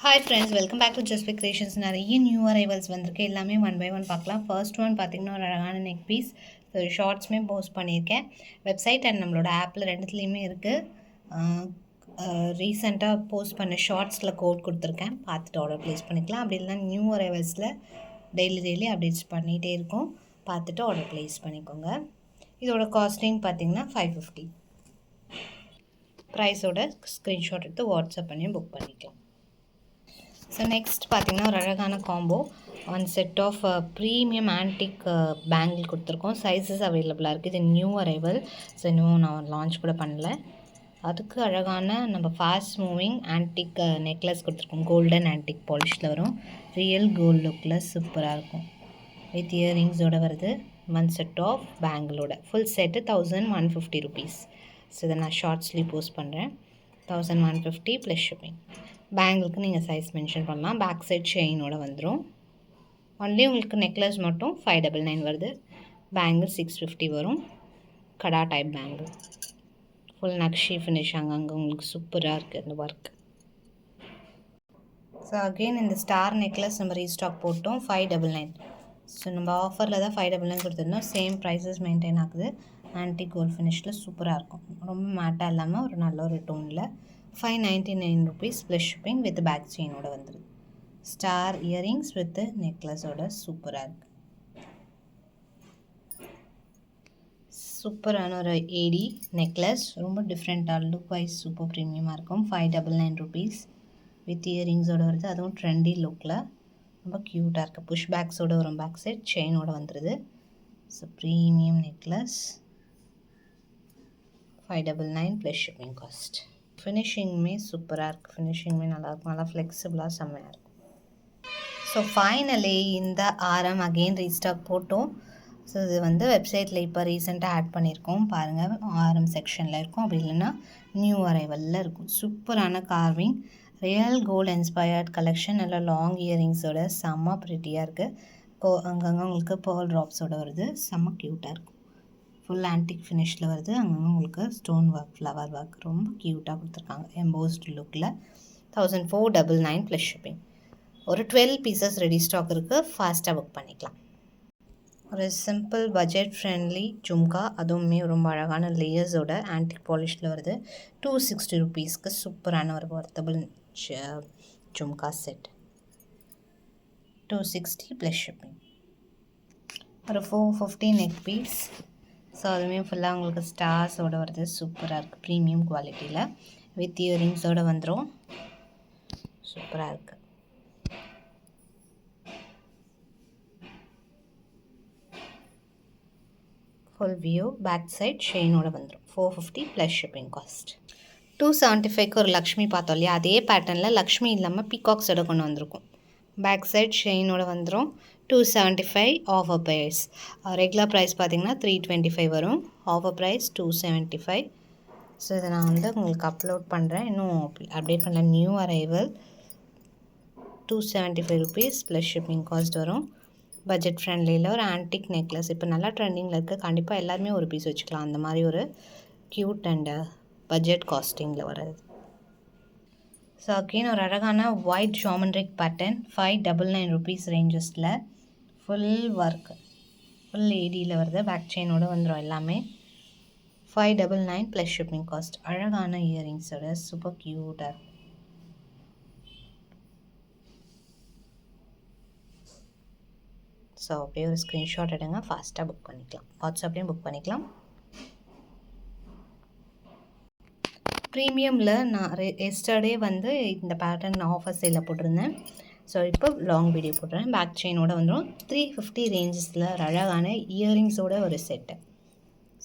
Hi friends, welcome back to Just Creations. நிறைய new arrivals வந்திருக்கு. எல்லாமே ஒன் பை ஒன் பார்க்கலாம். ஃபர்ஸ்ட் ஒன் பார்த்திங்கன்னா ஒரு அழகான நெக் பீஸ். ஷார்ட்ஸுமே போஸ்ட் பண்ணியிருக்கேன். வெப்சைட் அண்ட் நம்மளோட ஆப்பில் ரெண்டுத்துலேயுமே இருக்குது. ரீசெண்டாக போஸ்ட் பண்ண ஷார்ட்ஸில் கோட் கொடுத்துருக்கேன், பார்த்துட்டு ஆர்டர் ப்ளேஸ் பண்ணிக்கலாம். அப்படி இல்லைனா நியூ அரைவல்ஸில் டெய்லி அப்டேட்ஸ் பண்ணிகிட்டே இருக்கும், பார்த்துட்டு ஆர்டர் ப்ளேஸ் பண்ணிக்கோங்க. இதோட காஸ்டிங் பார்த்திங்கன்னா 550. ப்ரைஸோட ஸ்க்ரீன்ஷாட் எடுத்து வாட்ஸ்அப் பண்ணி புக் பண்ணிக்கலாம். ஸோ நெக்ஸ்ட் பார்த்திங்கன்னா ஒரு அழகான combo, one set of premium antique bangle கொடுத்துருக்கோம். சைஸஸ் அவைலபிளாக இருக்குது. இது நியூ அரைவல். ஸோ இன்னும் நான் லான்ச் கூட பண்ணல. அதுக்கு அழகான நம்ம ஃபாஸ்ட் மூவிங் ஆன்டிக் நெக்லஸ் கொடுத்துருக்கோம். கோல்டன் ஆன்டிக் பாலிஷில் வரும். ரியல் கோல்டு லுக்கில் சூப்பராக இருக்கும். வித் இயரிங்ஸோடு வருது. ஒன் செட் ஆஃப் பேங்கிளோட ஃபுல் செட்டு 1150 rupees. ஸோ இதை நான் ஷார்ட்ஸ்லேயும் போஸ்ட் பண்ணுறேன். 1150 ப்ளஸ் ஷிப்பிங். பேங்கிளுக்கு நீங்கள் சைஸ் மென்ஷன் பண்ணலாம். பேக் சைட் செயினோட வந்துடும். ஒன்லி உங்களுக்கு நெக்லஸ் மட்டும் 599 வருது. பேங்கிள் 650 வரும். கடா type bangle. Full nakshi finish அங்கங்கே உங்களுக்கு சூப்பராக இருக்குது இந்த ஒர்க். ஸோ அகெயின் இந்த ஸ்டார் நெக்லஸ் நம்ம ரீஸ்டாக் போட்டோம் 599. ஸோ நம்ம ஆஃபரில் தான் 599 கொடுத்துருந்தோம். சேம் ப்ரைஸஸ் மெயின்டைன் ஆகுது. ஆன்டிக் கோல்ட் ஃபினிஷில் சூப்பராக இருக்கும். ரொம்ப மேட்டாக இல்லாமல் ஒரு நல்ல ஒரு டோனில் 599 rupees plus shipping with back செயினோட வந்துடுது. ஸ்டார் இயரிங்ஸ் வித் நெக்லஸோட சூப்பராக இருக்குது. சூப்பரான ஒரு ஏடி நெக்லஸ், ரொம்ப டிஃப்ரெண்ட்டாக லுக் வைஸ் சூப்பர் ப்ரீமியமாக இருக்கும். 599 rupees வித் இயரிங்ஸோடு வருது. அதுவும் ட்ரெண்டி லுக்கில் ரொம்ப க்யூட்டாக இருக்குது. புஷ் பேக்ஸோடு வரும். பேக் சைட் செயினோட வந்துடுது. So premium necklace 599 plus shipping cost. ஃபினிஷிங்குமே சூப்பராக இருக்குது. ஃபினிஷிங்குமே நல்லாயிருக்கும். நல்லா ஃப்ளெக்சிபிளாக செம்மையாக இருக்கும். ஸோ ஃபைனலி இந்த ஆரம் அகெயின் ரீஸ்டாக் போட்டோம். ஸோ இது வெப்சைட்டில் இப்போ ரீசெண்டாக ஆட் பண்ணியிருக்கோம். பாருங்கள், ஆரம் செக்ஷனில் இருக்கும். அப்படி இல்லைன்னா நியூ அரைவலில் இருக்கும். சூப்பரான carving, real gold inspired collection. நல்லா லாங் இயரிங்ஸோட செம்ம ப்ரிட்டியாக இருக்குது. அங்கங்கே உங்களுக்கு பேர்ல் ட்ராப்ஸோடு வருது. செம்ம க்யூட்டாக இருக்கும். ஃபுல் ஆன்டிக் ஃபினிஷில் வருது. அங்கங்கே உங்களுக்கு ஸ்டோன் ஒர்க், ஃப்ளவர் ஒர்க் ரொம்ப க்யூட்டாக கொடுத்துருக்காங்க. எம்போஸ்டு லுக்கில் 1499 ப்ளஸ் ஷிப்பிங். ஒரு 12 பீசஸ் ரெடி ஸ்டாக் இருக்குது. ஃபாஸ்ட்டாக புக் பண்ணிக்கலாம். ஒரு சிம்பிள் பட்ஜெட் ஃப்ரெண்ட்லி ஜும்கா, அதுவுமே ரொம்ப அழகான லேயர்ஸோட ஆன்டிக் பாலிஷில் வருது. 260 rupeesக்கு சூப்பரான ஒரு வொர்த்தபிள் ஜும்கா செட். 260 plus shipping. ஒரு 450 நெக் பீஸ். ஸோ அதுவுமே ஃபுல்லாக உங்களுக்கு ஸ்டார்ஸோடு வருது. சூப்பராக இருக்குது. ப்ரீமியம் குவாலிட்டியில் வித் இயரிங்ஸோடு வந்துடும். சூப்பராக இருக்குது. ஃபுல் வியூ, பேக் சைட் செயினோடு வந்துடும். 450 ப்ளஸ் ஷிப்பிங் காஸ்ட். 275க்கு ஒரு லக்ஷ்மி பார்த்தோம் இல்லையா, அதே பேட்டர்னில் லக்ஷ்மி இல்லாமல் பீகாக்ஸோட கொண்டு வந்திருக்கும். பேக் சைட் செயினோட வந்துடும். 275 ஆஃபர் ப்ரைஸ். ரெகுலர் ப்ரைஸ் பார்த்திங்கன்னா 325 வரும். Offer price 275. ஸோ இதை நான் உங்களுக்கு அப்லோட் பண்ணுறேன். இன்னும் அப்டேட் பண்ணல. New arrival 275 rupees plus shipping cost வரும். பட்ஜெட் ஃப்ரெண்ட்லியில் ஒரு ஆன்டிக் நெக்லஸ் இப்போ நல்லா ட்ரெண்டிங்கில் இருக்குது. கண்டிப்பாக எல்லாருமே ஒரு பீஸ் வச்சுக்கலாம். அந்த மாதிரி ஒரு க்யூட் அண்ட் பட்ஜெட் காஸ்டிங்கில் வர்றது. ஸோ அகெயின் ஒரு அழகான ஒயிட் ஜாமெண்ட்ரிக் பேட்டர்ன் 599 rupees ரேஞ்சஸில் ஃபுல் ஒர்க், ஃபுல் ஏடியில் வருது. பேக் செயினோடு வந்துடும் எல்லாமே. 599 ப்ளஸ் ஷிப்பிங் காஸ்ட். அழகான இயரிங்ஸோட சூப்பர் க்யூட்டாக இருக்கும். ஸோ அப்படியே ஒரு ஸ்க்ரீன்ஷாட் எடுங்க, ஃபாஸ்ட்டாக புக் பண்ணிக்கலாம். வாட்ஸ்அப்லேயும் புக் பண்ணிக்கலாம். ப்ரீமியமில் நான் எஸ்டர்டே இந்த பேட்டர்ன் ஆஃபர் சேலில் போட்டிருந்தேன். ஸோ இப்போ லாங் வீடியோ போட்டுறேன். பேக் செயினோட வந்துடும். 350 ரேஞ்சஸில் ஒரு அழகான இயரிங்ஸோட ஒரு செட்டு.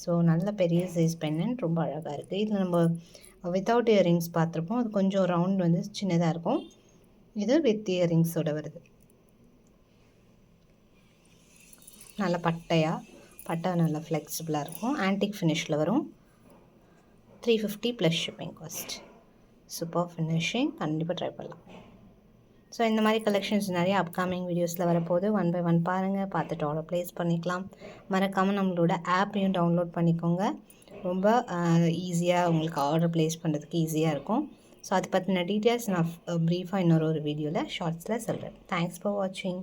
ஸோ நல்ல பெரிய சைஸ் பெண்ணன், ரொம்ப அழகாக இருக்குது. இதில் நம்ம வித்தவுட் இயரிங்ஸ் பார்த்துருப்போம். அது கொஞ்சம் ரவுண்ட் சின்னதாக இருக்கும். இது வித் இயரிங்ஸோட வருது. நல்ல பட்டை நல்லா ஃப்ளெக்சிபிளாக இருக்கும். ஆன்டிக் ஃபினிஷில் வரும். 350 plus shipping cost. Super finishing, கண்டிப்பாக ட்ரை பண்ணலாம். ஸோ இந்த மாதிரி கலெக்ஷன்ஸ் நிறைய அப்கமிங் வீடியோஸில் வரப்போது. ஒன் பை ஒன் பாருங்கள், பார்த்துட்டு ஆர்டர் ப்ளேஸ் பண்ணிக்கலாம். மறக்காமல் நம்மளோட ஆப்பையும் டவுன்லோட் பண்ணிக்கோங்க. ரொம்ப ஈஸியாக உங்களுக்கு ஆர்டர் ப்ளேஸ் பண்ணுறதுக்கு ஈஸியாக இருக்கும். ஸோ அதை பற்றின டீட்டெயில்ஸ் நான் ப்ரீஃபாக இன்னொரு வீடியோவில் ஷார்ட்ஸில் சொல்கிறேன். தேங்க்ஸ் ஃபார் வாட்சிங்.